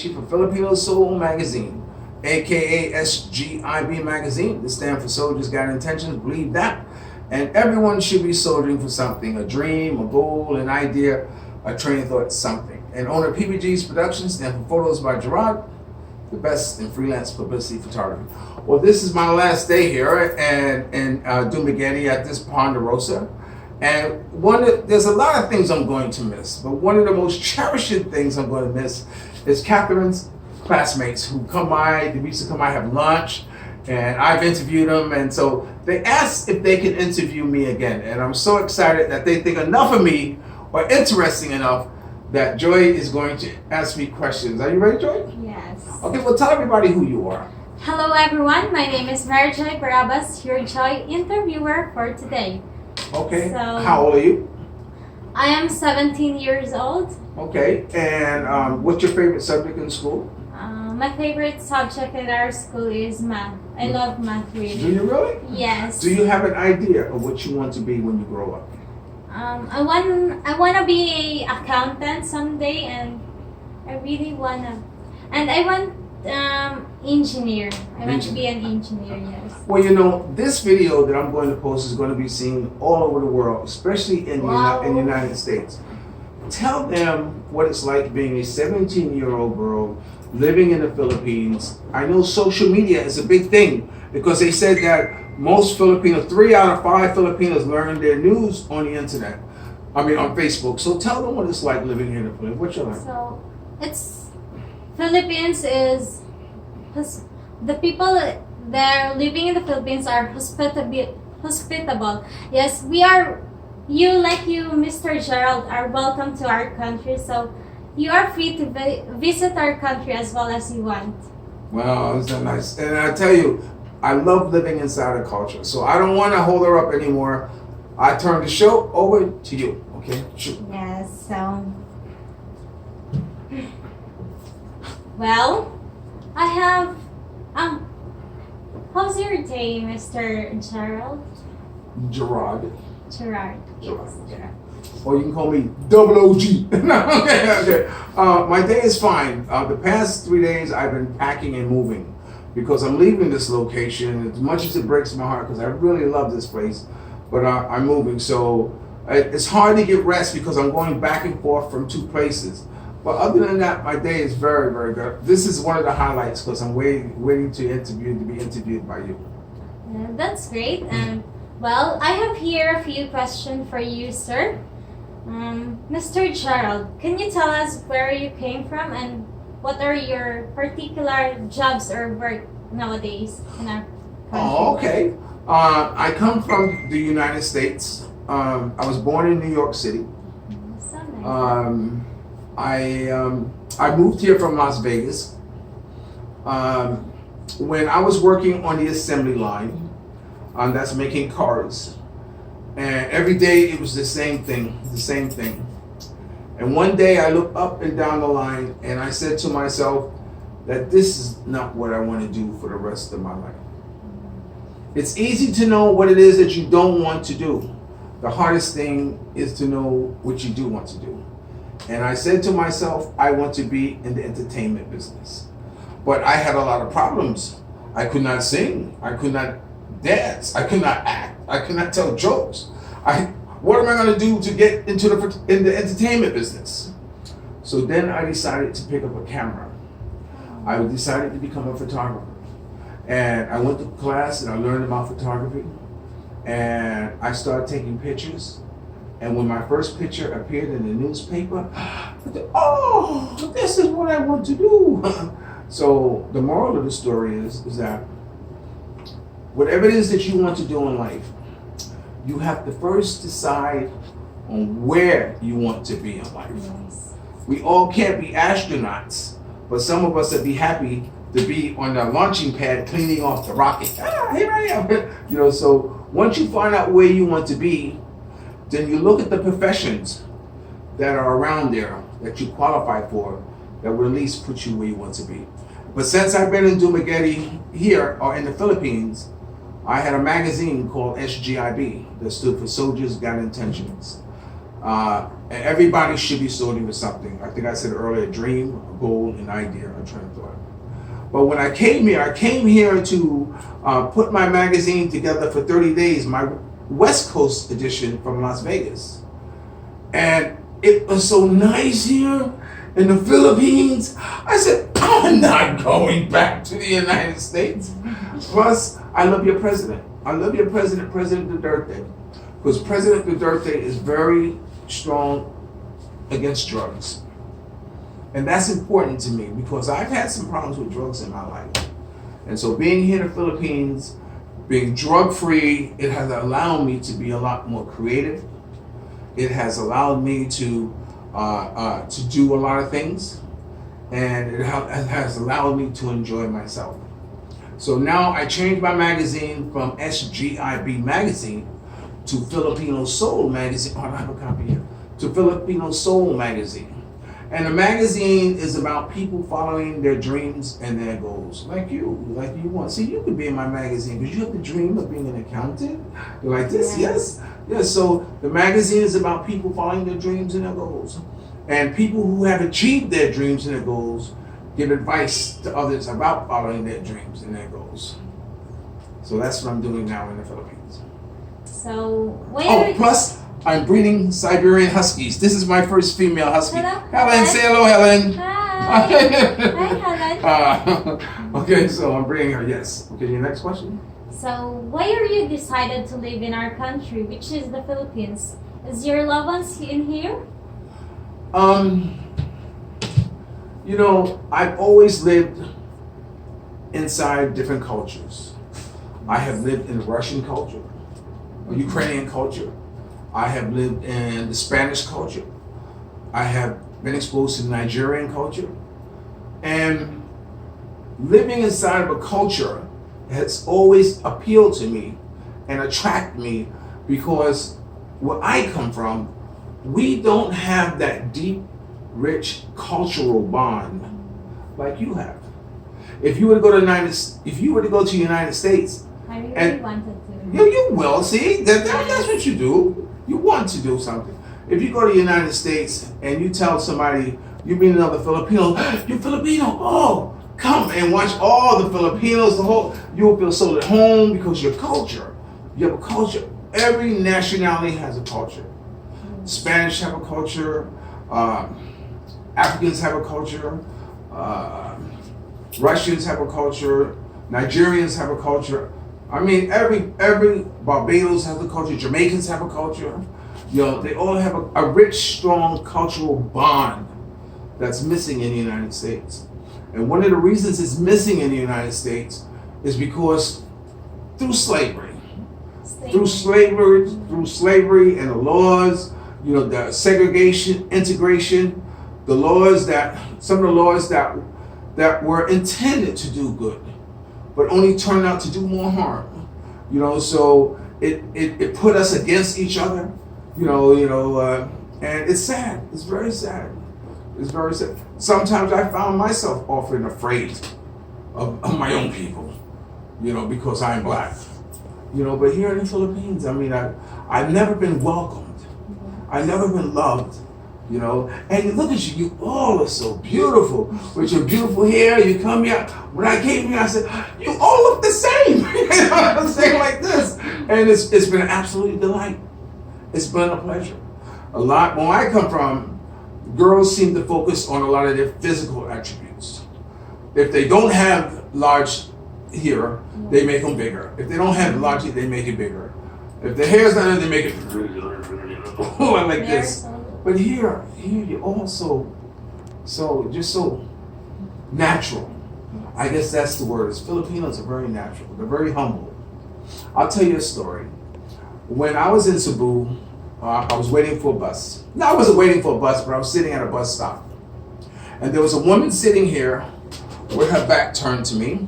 for Filipino Soul Magazine, aka S.G.I.B magazine. This stands for Soldiers Got Intentions, believe that. And everyone should be soldiering for something, a dream, a goal, an idea, a train of thought, something. And owner P.B.G's Productions stand for Photos by Gerard, the best in freelance publicity photography. Well, this is my last day here in Dumaguete at this Ponderosa. And there's a lot of things I'm going to miss, but one of the most cherished things I'm going to miss is Catherine's classmates who come by, they used to come by, have lunch, and I've interviewed them, and so they asked if they could interview me again. And I'm so excited that they think enough of me, or interesting enough, that Joy is going to ask me questions. Are you ready, Joy? Yes. Okay, well, tell everybody who you are. Hello everyone, my name is Mary Joy Barabas, your Joy interviewer for today. Okay, So, how old are you? I am 17 years old. Okay, and what's your favorite subject in school? My favorite subject at our school is math. I love math Do really. you really? Yes. Do you have an idea of what you want to be when you grow up? I want to be a accountant someday, and I really wanna, and I want engineer. I want to be an engineer. Yes. Well, you know, this video that I'm going to post is going to be seen all over the world, especially in Wow. the United States. Tell them what it's like being a 17-year-old girl living in the Philippines. I know social media is a big thing because they said that most Filipinos, 3 out of 5 Filipinos learn their news on the internet. I mean, on Facebook. So tell them what it's like living here in the Philippines. What you like? So it's Philippines is the people there living in the Philippines are hospitable. Yes, we are. You, Mr. Gerald, are welcome to our country. So you are free to visit our country as well as you want. Wow, isn't that nice? And I tell you, I love living inside a culture. So I don't want to hold her up anymore. I turn the show over to you. Okay? Shoot. Yes. So well, I have how's your day, Mr. Gerald? Gerard. Gerard. Gerard. Yes, Gerard. Or you can call me Double OG. No, okay. My day is fine. The past 3 days I've been packing and moving because I'm leaving this location. As much as it breaks my heart because I really love this place, but I'm moving. So it's hard to get rest because I'm going back and forth from 2 places. But other than that, my day is very, very good. This is one of the highlights because I'm waiting to be interviewed by you. That's great. And well, I have here a few questions for you, sir. Mr. Gerald, can you tell us where you came from and what are your particular jobs or work nowadays in our country? Oh, okay. I come from the United States. I was born in New York City. So nice. I moved here from Las Vegas. When I was working on the assembly line, that's making cars. And every day it was the same thing. And one day I looked up and down the line and I said to myself that this is not what I want to do for the rest of my life. It's easy to know what it is that you don't want to do. The hardest thing is to know what you do want to do. And I said to myself, I want to be in the entertainment business. But I had a lot of problems. I could not sing. I could not dance. I could not act. I could not tell jokes. What am I going to do to get into the entertainment business? So then I decided to pick up a camera. I decided to become a photographer. And I went to class and I learned about photography. And I started taking pictures. And when my first picture appeared in the newspaper, I thought, oh, this is what I want to do. So the moral of the story is that whatever it is that you want to do in life, you have to first decide on where you want to be in life. Yes. We all can't be astronauts, but some of us would be happy to be on the launching pad cleaning off the rocket. Here I am. So once you find out where you want to be, then you look at the professions that are around there that you qualify for that will at least put you where you want to be. But since I've been in Dumaguete here or in the Philippines, I had a magazine called S.G.I.B that stood for Soldiers Got Intentions. And everybody should be sorting for something. I think I said earlier, a dream, a goal, an idea, a train of thought. But when I came here to put my magazine together for 30 days, my West Coast edition from Las Vegas. And it was so nice here in the Philippines. I said, I'm not going back to the United States. Plus, I love your president. I love your president, President Duterte. Because President Duterte is very strong against drugs. And that's important to me because I've had some problems with drugs in my life. And so being here in the Philippines, being drug-free, it has allowed me to be a lot more creative. It has allowed me to do a lot of things. And it has allowed me to enjoy myself. So now I changed my magazine from S.G.I.B magazine to Filipino Soul magazine. Oh, I have a copy here. To Filipino Soul magazine. And the magazine is about people following their dreams and their goals. Like you want. See, you could be in my magazine because you have the dream of being an accountant. You're like this, yes? Yes, so the magazine is about people following their dreams and their goals. And people who have achieved their dreams and their goals give advice to others about following their dreams and their goals. So that's what I'm doing now in the Philippines. So, plus I'm breeding Siberian Huskies. This is my first female husky. Hello, Helen, say hello, Helen. Hi. Hi, Helen. Okay, so I'm breeding her, yes. Okay, your next question? So, why are you decided to live in our country, which is the Philippines? Is your loved ones in here? You know, I've always lived inside different cultures. I have lived in Russian culture, Ukrainian culture. I have lived in the Spanish culture. I have been exposed to the Nigerian culture. And living inside of a culture has always appealed to me and attracted me because where I come from, we don't have that deep, rich cultural bond like you have. If you were to go to the United States, I really wanted to. You will see that's what you do. You want to do something. If you go to the United States and you tell somebody you meet another Filipino, you're Filipino. Oh, come and watch all the Filipinos. You will feel so at home because your culture. You have a culture. Every nationality has a culture. Spanish have a culture. Africans have a culture. Russians have a culture. Nigerians have a culture. I mean, every Barbados has a culture. Jamaicans have a culture. You know, they all have a rich, strong cultural bond that's missing in the United States. And one of the reasons it's missing in the United States is because through slavery and the laws, you know, the segregation, integration, some of the laws that were intended to do good, but only turned out to do more harm. You know, so it put us against each other. And it's sad. It's very sad. It's very sad. Sometimes I found myself often afraid of my own people, you know, because I'm black. You know, but here in the Philippines, I mean, I've never been welcomed. I've never been loved. You know, and look at you all are so beautiful. With your beautiful hair, you come here. When I came here, I said, you all look the same. You know what I'm saying? Like this. And it's been an absolute delight. It's been a pleasure. A lot, where I come from, girls seem to focus on a lot of their physical attributes. If they don't have large hair, they make them bigger. If they don't have large hair, they make it bigger. If the hair's not there, they make it like this. But here you're all so natural. I guess that's the word. Filipinos are very natural. They're very humble. I'll tell you a story. When I was in Cebu, I was waiting for a bus. No, I wasn't waiting for a bus, but I was sitting at a bus stop. And there was a woman sitting here with her back turned to me.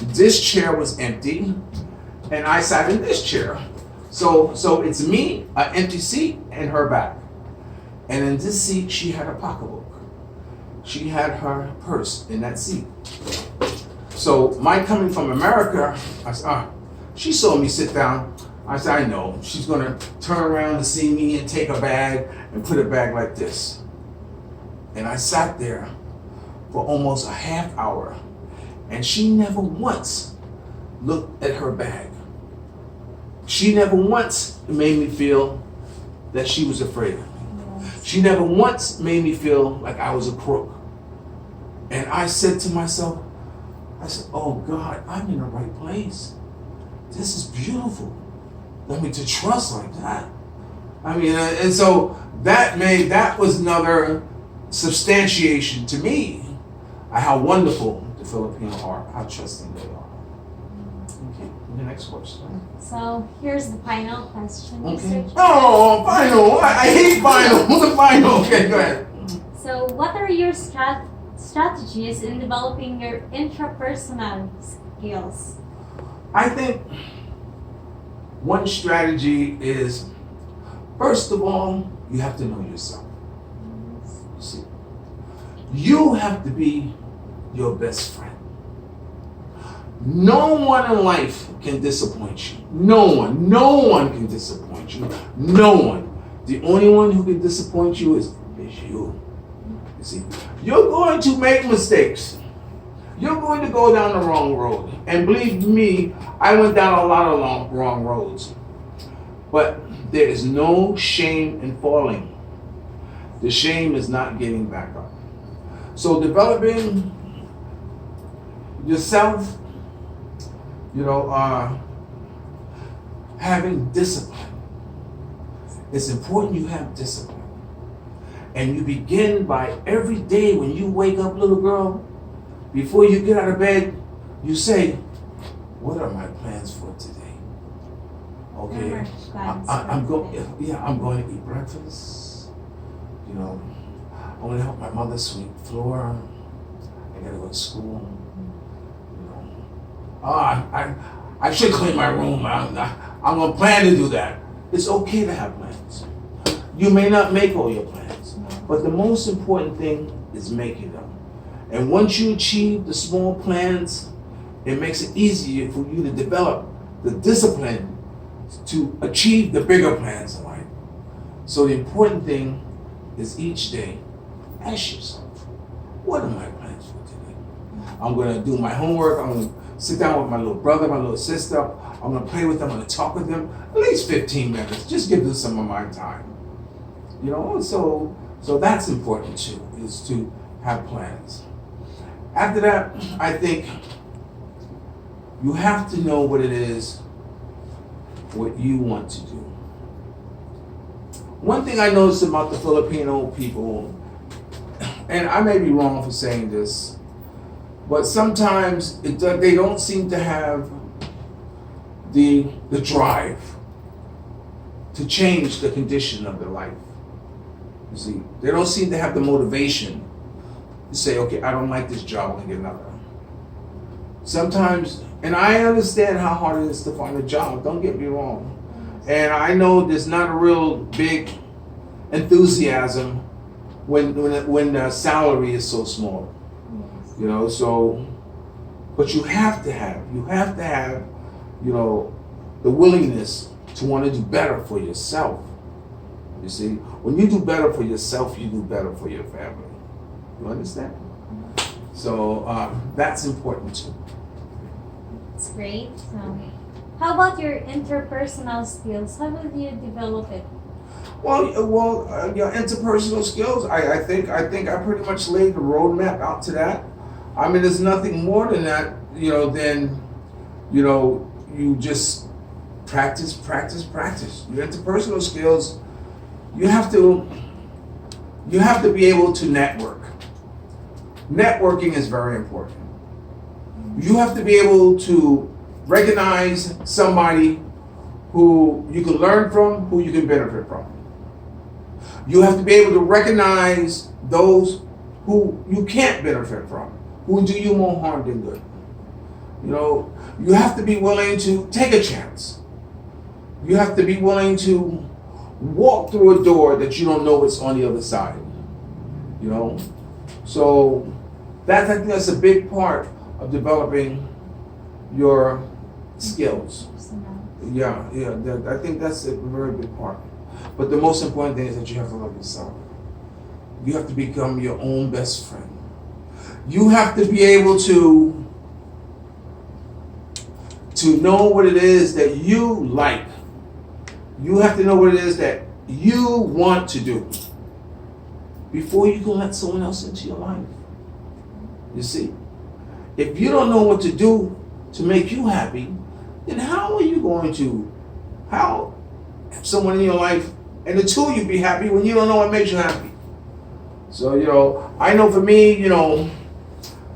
This chair was empty, and I sat in this chair. So it's me, an empty seat, and her back. And in this seat, she had a pocketbook. She had her purse in that seat. So my coming from America, I said, she saw me sit down. I said, I know. She's gonna turn around to see me and take a bag and put it back like this. And I sat there for almost a half hour, and she never once looked at her bag. She never once made me feel that she was afraid of me. She never once made me feel like I was a crook. And I said to myself, I said, oh God, I'm in the right place. This is beautiful. I mean, to trust like that. I mean, and so that was another substantiation to me of how wonderful the Filipino are, how trusting they are. Okay, the next question. So here's the final question. Okay. Mr. Oh, final. I hate final. The final. Okay, go ahead. So what are your strategies in developing your interpersonal skills? I think one strategy is, first of all, you have to know yourself. You see, you have to be your best friend. No one in life can disappoint you. No one can disappoint you. No one. The only one who can disappoint you is you. You see, you're going to make mistakes. You're going to go down the wrong road. And believe me, I went down a lot of wrong roads. But there is no shame in falling. The shame is not getting back up. So developing yourself, having discipline. It's important you have discipline. And you begin by every day when you wake up, little girl, before you get out of bed, you say, what are my plans for today? Okay, I'm going to eat breakfast. I'm going to help my mother sweep the floor. I got to go to school. I should clean my room. I'm going to plan to do that. It's okay to have plans. You may not make all your plans, but the most important thing is making them. And once you achieve the small plans, it makes it easier for you to develop the discipline to achieve the bigger plans in life. So the important thing is each day, ask yourself, what are my plans for today? I'm going to do my homework. I'm going to sit down with my little brother, my little sister. I'm going to play with them. I'm going to talk with them at least 15 minutes. Just give them some of my time. So that's important too, is to have plans. After that, I think you have to know what it is, what you want to do. One thing I noticed about the Filipino people, and I may be wrong for saying this, but sometimes they don't seem to have the drive to change the condition of their life. You see, they don't seem to have the motivation to say, okay, I don't like this job, I'm gonna get another. Sometimes, and I understand how hard it is to find a job, don't get me wrong. And I know there's not a real big enthusiasm when the salary is so small. But you have to have, the willingness to want to do better for yourself. You see, when you do better for yourself, you do better for your family. You understand? So that's important too. That's great. How about your interpersonal skills? How will you develop it? Well, your interpersonal skills. I think I pretty much laid the roadmap out to that. I mean, there's nothing more than that. You just practice. Your interpersonal skills. You have to be able to network. Networking is very important. You have to be able to recognize somebody who you can learn from, who you can benefit from. You have to be able to recognize those who you can't benefit from, who do you more harm than good. You have to be willing to take a chance. You have to be willing to walk through a door that you don't know what's on the other side. So I think that's a big part of developing your skills. Yeah, I think that's a very big part. But the most important thing is that you have to love yourself. You have to become your own best friend. You have to be able to know what it is that you like. You have to know what it is that you want to do before you can let someone else into your life. You see? If you don't know what to do to make you happy, then how are you going to have someone in your life and the two of you be happy when you don't know what makes you happy? So, I know for me,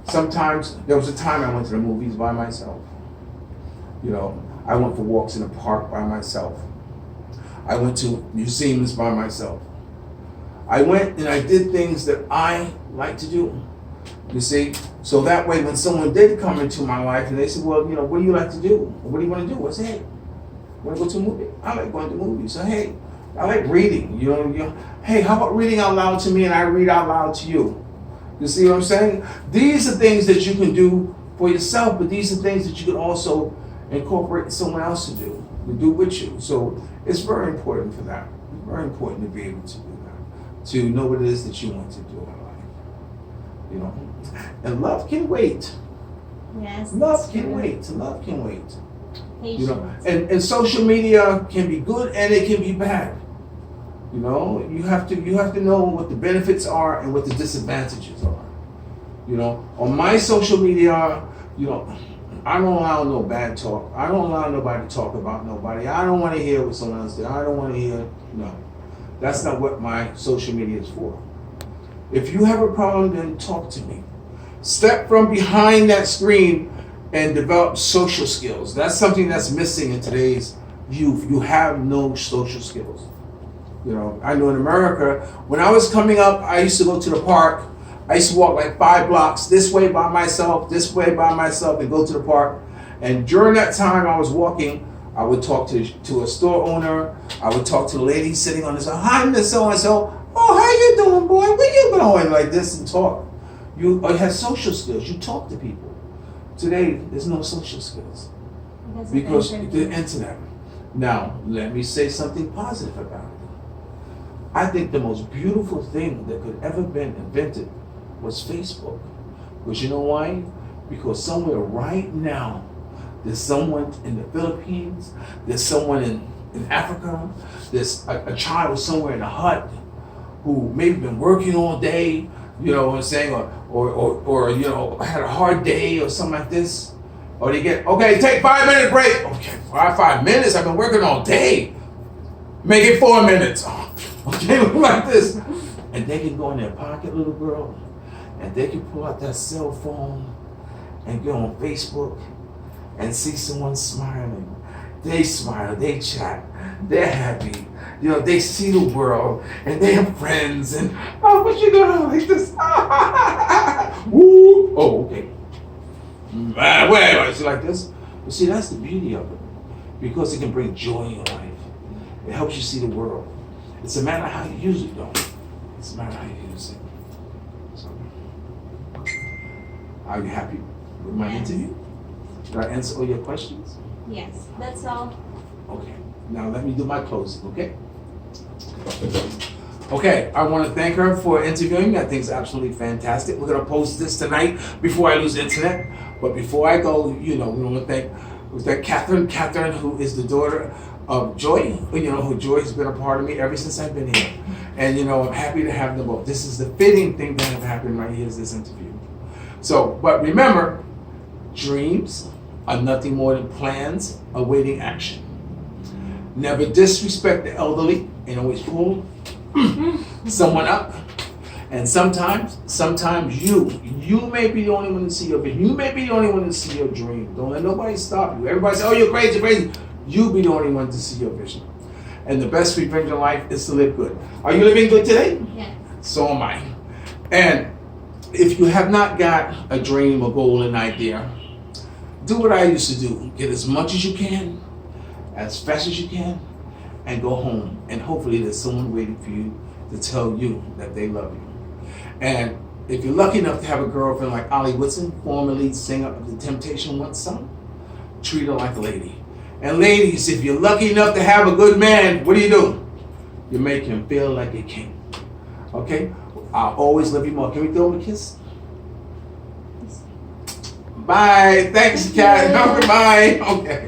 sometimes there was a time I went to the movies by myself. I went for walks in the park by myself. I went to museums by myself. I went and I did things that I like to do. You see? So that way when someone did come into my life and they said, well, what do you like to do? What do you want to do? I said, hey, want to go to a movie? I like going to movies. So, hey, I like reading. Hey, how about reading out loud to me and I read out loud to you? You see what I'm saying? These are things that you can do for yourself, but these are things that you can also incorporate someone else to do with you. So it's very important for that. It's very important to be able to do that, to know what it is that you want to do in life. And love can wait. Yes. Love can wait. Love can wait. Patience. And social media can be good and it can be bad. You have to know what the benefits are and what the disadvantages are. On my social media, I don't allow no bad talk. I don't allow nobody to talk about nobody. I don't want to hear what someone else did. I don't want to hear, no. That's not what my social media is for. If you have a problem, then talk to me. Step from behind that screen and develop social skills. That's something that's missing in today's youth. You have no social skills. I know in America, when I was coming up, I used to go to the park. I used to walk like 5 blocks this way by myself, and go to the park. And during that time I was walking, I would talk to a store owner. I would talk to the lady sitting on this. Hi, Miss So-and-so. Oh, how you doing, boy? Where you going? Like this, and talk. You have social skills. You talk to people. Today, there's no social skills because the internet. Now, let me say something positive about it. I think the most beautiful thing that could ever been invented was Facebook. Because you know why? Because somewhere right now, there's someone in the Philippines, there's someone in Africa, there's a child somewhere in a hut who maybe been working all day, what I'm saying, or had a hard day or something like this. Or they get, okay, take 5-minute break. Okay, 5 minutes, I've been working all day. Make it 4 minutes. Okay, like this. And they can go in their pocket, little girl, and they can pull out that cell phone and go on Facebook and see someone smiling. They smile, they chat, they're happy. They see the world and they have friends and, oh, what you doing like this? Woo! Oh, okay. Wait, it's like this. You see, that's the beauty of it. Because it can bring joy in your life. It helps you see the world. It's a matter of how you use it, though. It's a matter of how you use it. So, are you happy with my interview? Did I answer all your questions? Yes, that's all. Okay. Now let me do my closing, okay? Okay, I want to thank her for interviewing me. I think it's absolutely fantastic. We're going to post this tonight before I lose the internet. But before I go, we want to thank Catherine, who is the daughter of Joy. Who Joy has been a part of me ever since I've been here. And, I'm happy to have them both. This is the fitting thing that have happened right here is this interview. So, but remember, dreams are nothing more than plans awaiting action. Never disrespect the elderly and always pull someone up. And sometimes you may be the only one to see your vision. You may be the only one to see your dream. Don't let nobody stop you. Everybody say, oh, you're crazy. You be the only one to see your vision. And the best revenge in life is to live good. Are you living good today? Yes. So am I. And if you have not got a dream, a goal, an idea, do what I used to do. Get as much as you can, as fast as you can, and go home. And hopefully there's someone waiting for you to tell you that they love you. And if you're lucky enough to have a girlfriend like Ollie Woodson, former lead singer of The Temptation once sung, treat her like a lady. And ladies, if you're lucky enough to have a good man, what do? You make him feel like a king. Okay? I'll always love you more. Can we throw him a kiss? Bye. Thanks, Kat. Bye. Okay.